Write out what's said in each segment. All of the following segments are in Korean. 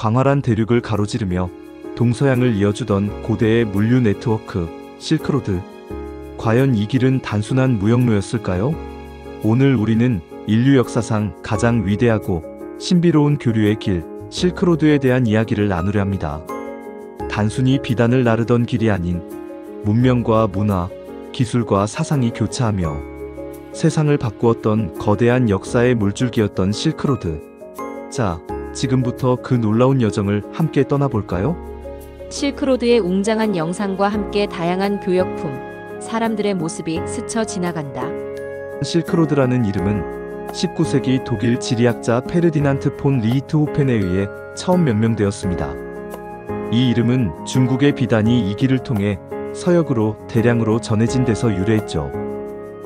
광활한 대륙을 가로지르며 동서양을 이어주던 고대의 물류 네트워크, 실크로드. 과연 이 길은 단순한 무역로였을까요? 오늘 우리는 인류 역사상 가장 위대하고 신비로운 교류의 길, 실크로드에 대한 이야기를 나누려 합니다. 단순히 비단을 나르던 길이 아닌 문명과 문화, 기술과 사상이 교차하며 세상을 바꾸었던 거대한 역사의 물줄기였던 실크로드. 자, 지금부터 그 놀라운 여정을 함께 떠나볼까요? 실크로드의 웅장한 영상과 함께 다양한 교역품, 사람들의 모습이 스쳐 지나간다. 실크로드라는 이름은 19세기 독일 지리학자 페르디난트 폰 리히트호펜에 의해 처음 명명되었습니다. 이 이름은 중국의 비단이 이 길을 통해 서역으로 대량으로 전해진 데서 유래했죠.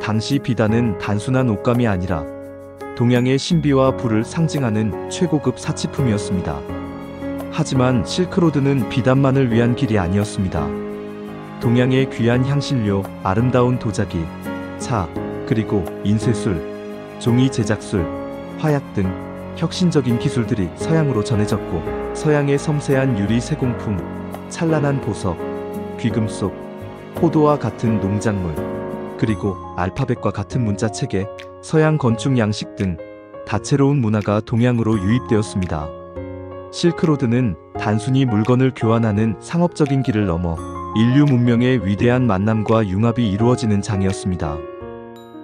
당시 비단은 단순한 옷감이 아니라 동양의 신비와 부를 상징하는 최고급 사치품이었습니다. 하지만 실크로드는 비단만을 위한 길이 아니었습니다. 동양의 귀한 향신료, 아름다운 도자기, 차, 그리고 인쇄술, 종이 제작술, 화약 등 혁신적인 기술들이 서양으로 전해졌고, 서양의 섬세한 유리 세공품, 찬란한 보석, 귀금속, 포도와 같은 농작물, 그리고 알파벳과 같은 문자 체계, 서양 건축 양식 등 다채로운 문화가 동양으로 유입되었습니다. 실크로드는 단순히 물건을 교환하는 상업적인 길을 넘어 인류 문명의 위대한 만남과 융합이 이루어지는 장이었습니다.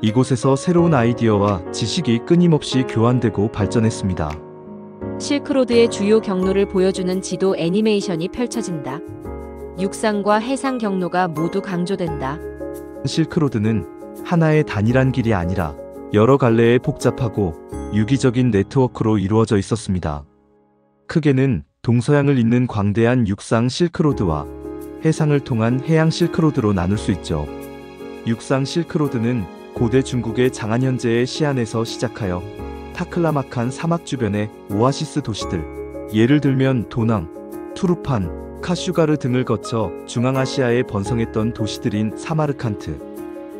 이곳에서 새로운 아이디어와 지식이 끊임없이 교환되고 발전했습니다. 실크로드의 주요 경로를 보여주는 지도 애니메이션이 펼쳐진다. 육상과 해상 경로가 모두 강조된다. 실크로드는 하나의 단일한 길이 아니라 여러 갈래의 복잡하고 유기적인 네트워크로 이루어져 있었습니다. 크게는 동서양을 잇는 광대한 육상 실크로드와 해상을 통한 해양 실크로드로 나눌 수 있죠. 육상 실크로드는 고대 중국의 장안 현재의 시안에서 시작하여 타클라마칸 사막 주변의 오아시스 도시들, 예를 들면 도낭, 투르판, 카슈가르 등을 거쳐 중앙아시아에 번성했던 도시들인 사마르칸트,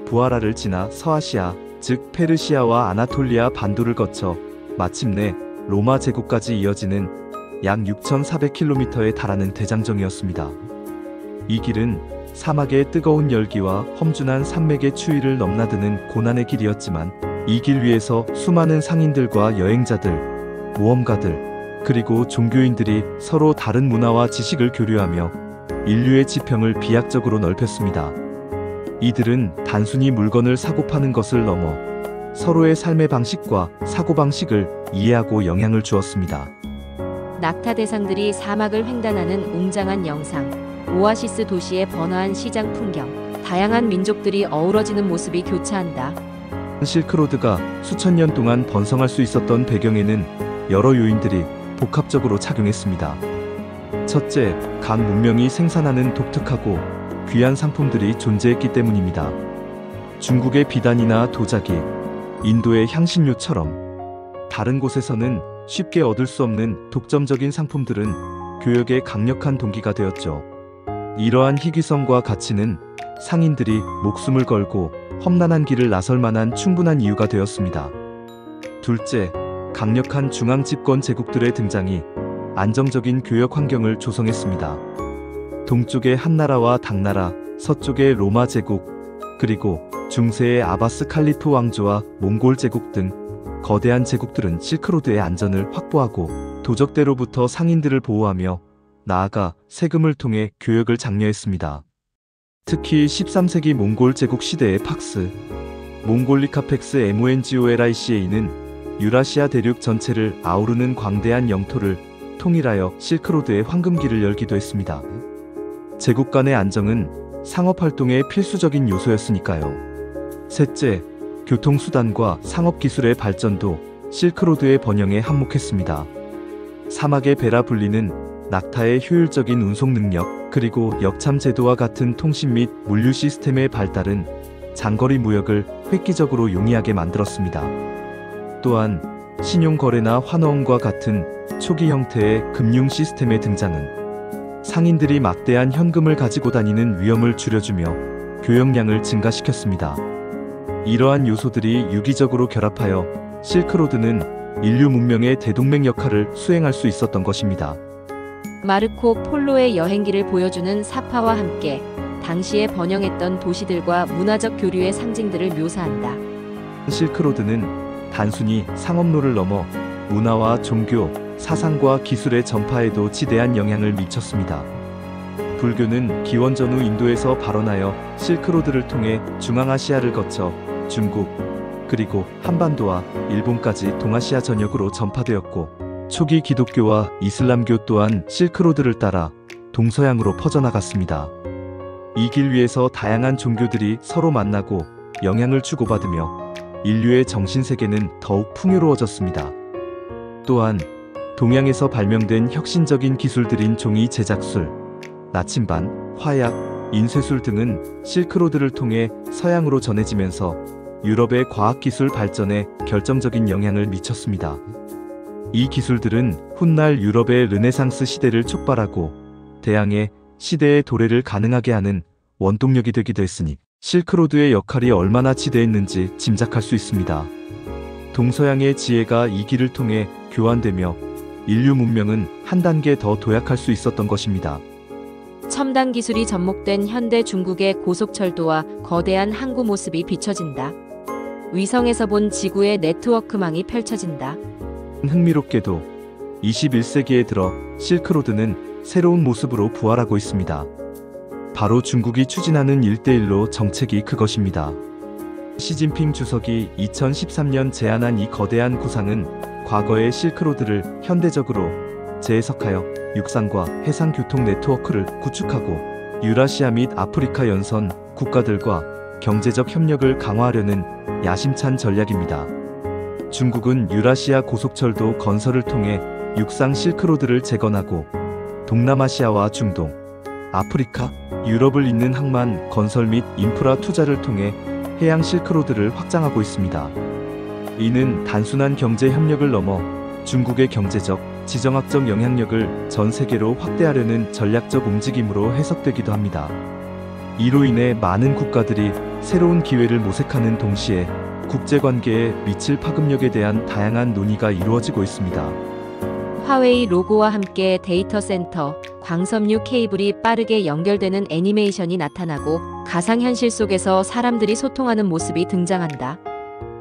부하라를 지나 서아시아, 즉 페르시아와 아나톨리아 반도를 거쳐 마침내 로마 제국까지 이어지는 약 6,400km에 달하는 대장정이었습니다. 이 길은 사막의 뜨거운 열기와 험준한 산맥의 추위를 넘나드는 고난의 길이었지만, 이 길 위에서 수많은 상인들과 여행자들, 모험가들, 그리고 종교인들이 서로 다른 문화와 지식을 교류하며 인류의 지평을 비약적으로 넓혔습니다. 이들은 단순히 물건을 사고 파는 것을 넘어 서로의 삶의 방식과 사고방식을 이해하고 영향을 주었습니다. 낙타 대상들이 사막을 횡단하는 웅장한 영상, 오아시스 도시의 번화한 시장 풍경, 다양한 민족들이 어우러지는 모습이 교차한다. 실크로드가 수천 년 동안 번성할 수 있었던 배경에는 여러 요인들이 복합적으로 작용했습니다. 첫째, 각 문명이 생산하는 독특하고 귀한 상품들이 존재했기 때문입니다. 중국의 비단이나 도자기, 인도의 향신료처럼 다른 곳에서는 쉽게 얻을 수 없는 독점적인 상품들은 교역의 강력한 동기가 되었죠. 이러한 희귀성과 가치는 상인들이 목숨을 걸고 험난한 길을 나설 만한 충분한 이유가 되었습니다. 둘째, 강력한 중앙 집권 제국들의 등장이 안정적인 교역 환경을 조성했습니다. 동쪽의 한나라와 당나라, 서쪽의 로마 제국, 그리고 중세의 아바스 칼리프 왕조와 몽골 제국 등 거대한 제국들은 실크로드의 안전을 확보하고 도적대로부터 상인들을 보호하며 나아가 세금을 통해 교역을 장려했습니다. 특히 13세기 몽골 제국 시대의 팍스, 몽골리카펙스 MONGOLICA는 유라시아 대륙 전체를 아우르는 광대한 영토를 통일하여 실크로드의 황금길을 열기도 했습니다. 제국 간의 안정은 상업활동의 필수적인 요소였으니까요. 셋째, 교통수단과 상업기술의 발전도 실크로드의 번영에 한몫했습니다. 사막의 배라 불리는 낙타의 효율적인 운송 능력, 그리고 역참 제도와 같은 통신 및 물류 시스템의 발달은 장거리 무역을 획기적으로 용이하게 만들었습니다. 또한 신용거래나 환호음과 같은 초기 형태의 금융 시스템의 등장은 상인들이 막대한 현금을 가지고 다니는 위험을 줄여주며 교역량을 증가시켰습니다. 이러한 요소들이 유기적으로 결합하여 실크로드는 인류 문명의 대동맥 역할을 수행할 수 있었던 것입니다. 마르코 폴로의 여행기를 보여주는 사파와 함께 당시에 번영했던 도시들과 문화적 교류의 상징들을 묘사한다. 실크로드는 단순히 상업로를 넘어 문화와 종교, 사상과 기술의 전파에도 지대한 영향을 미쳤습니다. 불교는 기원 전후 인도에서 발원하여 실크로드를 통해 중앙아시아를 거쳐 중국, 그리고 한반도와 일본까지 동아시아 전역으로 전파되었고, 초기 기독교와 이슬람교 또한 실크로드를 따라 동서양으로 퍼져나갔습니다. 이 길 위에서 다양한 종교들이 서로 만나고 영향을 주고받으며 인류의 정신세계는 더욱 풍요로워졌습니다. 또한 동양에서 발명된 혁신적인 기술들인 종이 제작술, 나침반, 화약, 인쇄술 등은 실크로드를 통해 서양으로 전해지면서 유럽의 과학기술 발전에 결정적인 영향을 미쳤습니다. 이 기술들은 훗날 유럽의 르네상스 시대를 촉발하고 대항해 시대의 도래를 가능하게 하는 원동력이 되기도 했으니 실크로드의 역할이 얼마나 지대했는지 짐작할 수 있습니다. 동서양의 지혜가 이 길을 통해 교환되며 인류 문명은 한 단계 더 도약할 수 있었던 것입니다. 첨단 기술이 접목된 현대 중국의 고속철도와 거대한 항구 모습이 비춰진다. 위성에서 본 지구의 네트워크망이 펼쳐진다. 흥미롭게도 21세기에 들어 실크로드는 새로운 모습으로 부활하고 있습니다. 바로 중국이 추진하는 1대1로 정책이 그것입니다. 시진핑 주석이 2013년 제안한 이 거대한 구상은 과거의 실크로드를 현대적으로 재해석하여 육상과 해상 교통 네트워크를 구축하고 유라시아 및 아프리카 연선 국가들과 경제적 협력을 강화하려는 야심찬 전략입니다. 중국은 유라시아 고속철도 건설을 통해 육상 실크로드를 재건하고 동남아시아와 중동, 아프리카, 유럽을 잇는 항만 건설 및 인프라 투자를 통해 해양 실크로드를 확장하고 있습니다. 이는 단순한 경제 협력을 넘어 중국의 경제적, 지정학적 영향력을 전 세계로 확대하려는 전략적 움직임으로 해석되기도 합니다. 이로 인해 많은 국가들이 새로운 기회를 모색하는 동시에 국제관계에 미칠 파급력에 대한 다양한 논의가 이루어지고 있습니다. 화웨이 로고와 함께 데이터 센터, 광섬유 케이블이 빠르게 연결되는 애니메이션이 나타나고 가상현실 속에서 사람들이 소통하는 모습이 등장한다.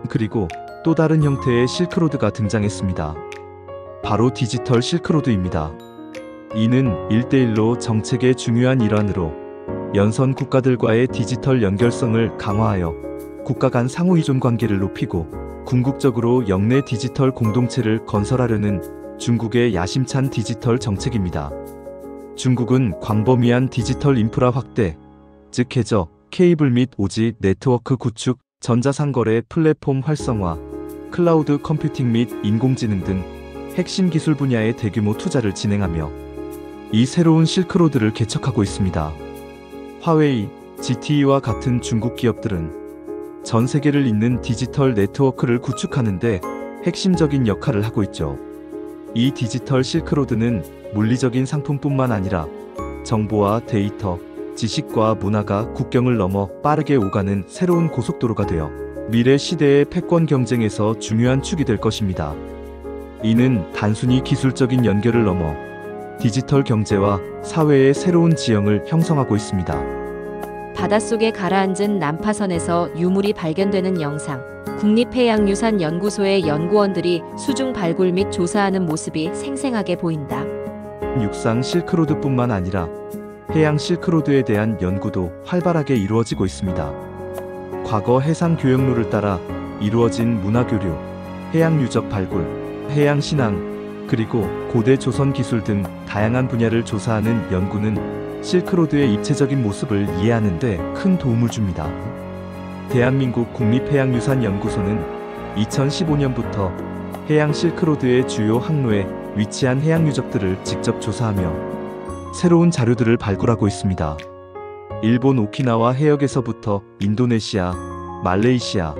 그리고 또 다른 형태의 실크로드가 등장했습니다. 바로 디지털 실크로드입니다. 이는 1대1로 정책의 중요한 일환으로 연선 국가들과의 디지털 연결성을 강화하여 국가 간 상호의존 관계를 높이고 궁극적으로 영내 디지털 공동체를 건설하려는 중국의 야심찬 디지털 정책입니다. 중국은 광범위한 디지털 인프라 확대, 즉 해저, 케이블 및 오지 네트워크 구축, 전자상거래 플랫폼 활성화, 클라우드 컴퓨팅 및 인공지능 등 핵심 기술 분야의 대규모 투자를 진행하며 이 새로운 실크로드를 개척하고 있습니다. 화웨이, ZTE와 같은 중국 기업들은 전 세계를 잇는 디지털 네트워크를 구축하는 데 핵심적인 역할을 하고 있죠. 이 디지털 실크로드는 물리적인 상품뿐만 아니라 정보와 데이터, 지식과 문화가 국경을 넘어 빠르게 오가는 새로운 고속도로가 되어 미래 시대의 패권 경쟁에서 중요한 축이 될 것입니다. 이는 단순히 기술적인 연결을 넘어 디지털 경제와 사회의 새로운 지형을 형성하고 있습니다. 바닷속에 가라앉은 난파선에서 유물이 발견되는 영상. 국립해양유산연구소의 연구원들이 수중 발굴 및 조사하는 모습이 생생하게 보인다. 육상 실크로드뿐만 아니라 해양 실크로드에 대한 연구도 활발하게 이루어지고 있습니다. 과거 해상 교역로를 따라 이루어진 문화교류, 해양 유적 발굴, 해양 신앙, 그리고 고대 조선 기술 등 다양한 분야를 조사하는 연구는 실크로드의 입체적인 모습을 이해하는 데 큰 도움을 줍니다. 대한민국 국립해양유산연구소는 2015년부터 해양 실크로드의 주요 항로에 위치한 해양 유적들을 직접 조사하며 새로운 자료들을 발굴하고 있습니다. 일본 오키나와 해역에서부터 인도네시아, 말레이시아,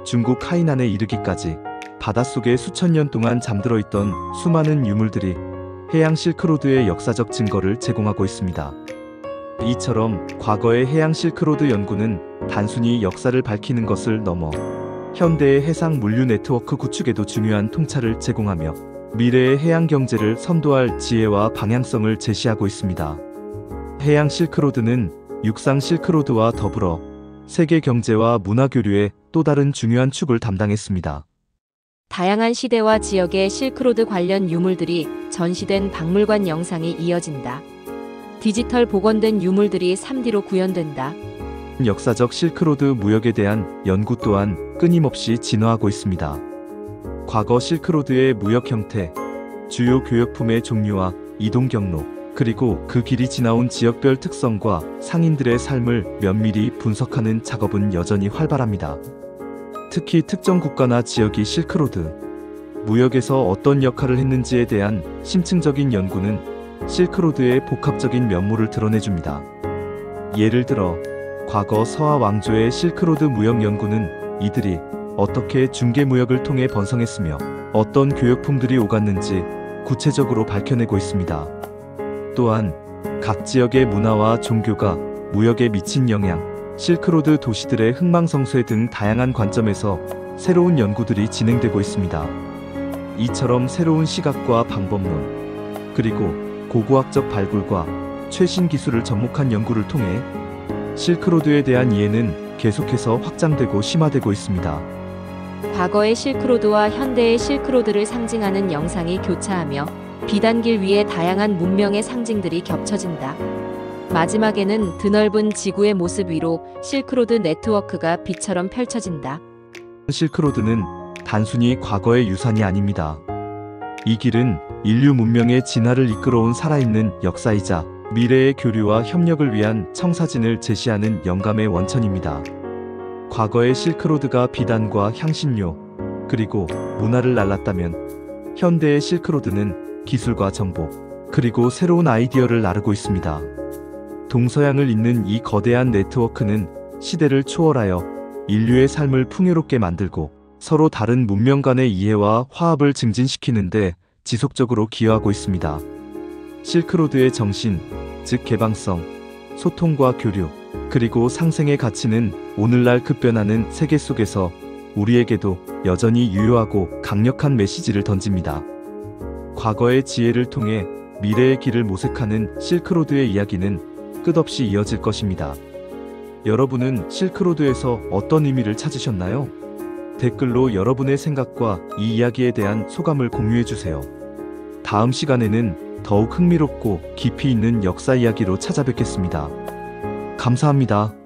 중국 하이난에 이르기까지 바닷속에 수천 년 동안 잠들어 있던 수많은 유물들이 해양 실크로드의 역사적 증거를 제공하고 있습니다. 이처럼 과거의 해양 실크로드 연구는 단순히 역사를 밝히는 것을 넘어 현대의 해상 물류 네트워크 구축에도 중요한 통찰을 제공하며 미래의 해양 경제를 선도할 지혜와 방향성을 제시하고 있습니다. 해양 실크로드는 육상 실크로드와 더불어 세계 경제와 문화 교류의 또 다른 중요한 축을 담당했습니다. 다양한 시대와 지역의 실크로드 관련 유물들이 전시된 박물관 영상이 이어진다. 디지털 복원된 유물들이 3D로 구현된다. 역사적 실크로드 무역에 대한 연구 또한 끊임없이 진화하고 있습니다. 과거 실크로드의 무역 형태, 주요 교역품의 종류와 이동 경로, 그리고 그 길이 지나온 지역별 특성과 상인들의 삶을 면밀히 분석하는 작업은 여전히 활발합니다. 특히 특정 국가나 지역이 실크로드 무역에서 어떤 역할을 했는지에 대한 심층적인 연구는 실크로드의 복합적인 면모를 드러내줍니다. 예를 들어 과거 서하 왕조의 실크로드 무역 연구는 이들이 어떻게 중개 무역을 통해 번성했으며 어떤 교역품들이 오갔는지 구체적으로 밝혀내고 있습니다. 또한 각 지역의 문화와 종교가 무역에 미친 영향, 실크로드 도시들의 흥망성쇠 등 다양한 관점에서 새로운 연구들이 진행되고 있습니다. 이처럼 새로운 시각과 방법론, 그리고 고고학적 발굴과 최신 기술을 접목한 연구를 통해 실크로드에 대한 이해는 계속해서 확장되고 심화되고 있습니다. 과거의 실크로드와 현대의 실크로드를 상징하는 영상이 교차하며 비단길 위에 다양한 문명의 상징들이 겹쳐진다. 마지막에는 드넓은 지구의 모습 위로 실크로드 네트워크가 빛처럼 펼쳐진다. 실크로드는 단순히 과거의 유산이 아닙니다. 이 길은 인류 문명의 진화를 이끌어온 살아있는 역사이자 미래의 교류와 협력을 위한 청사진을 제시하는 영감의 원천입니다. 과거의 실크로드가 비단과 향신료, 그리고 문화를 날랐다면 현대의 실크로드는 기술과 정보, 그리고 새로운 아이디어를 나르고 있습니다. 동서양을 잇는 이 거대한 네트워크는 시대를 초월하여 인류의 삶을 풍요롭게 만들고 서로 다른 문명 간의 이해와 화합을 증진시키는데 지속적으로 기여하고 있습니다. 실크로드의 정신, 즉 개방성, 소통과 교류, 그리고 상생의 가치는 오늘날 급변하는 세계 속에서 우리에게도 여전히 유효하고 강력한 메시지를 던집니다. 과거의 지혜를 통해 미래의 길을 모색하는 실크로드의 이야기는 끝없이 이어질 것입니다. 여러분은 실크로드에서 어떤 의미를 찾으셨나요? 댓글로 여러분의 생각과 이 이야기에 대한 소감을 공유해주세요. 다음 시간에는 더욱 흥미롭고 깊이 있는 역사 이야기로 찾아뵙겠습니다. 감사합니다.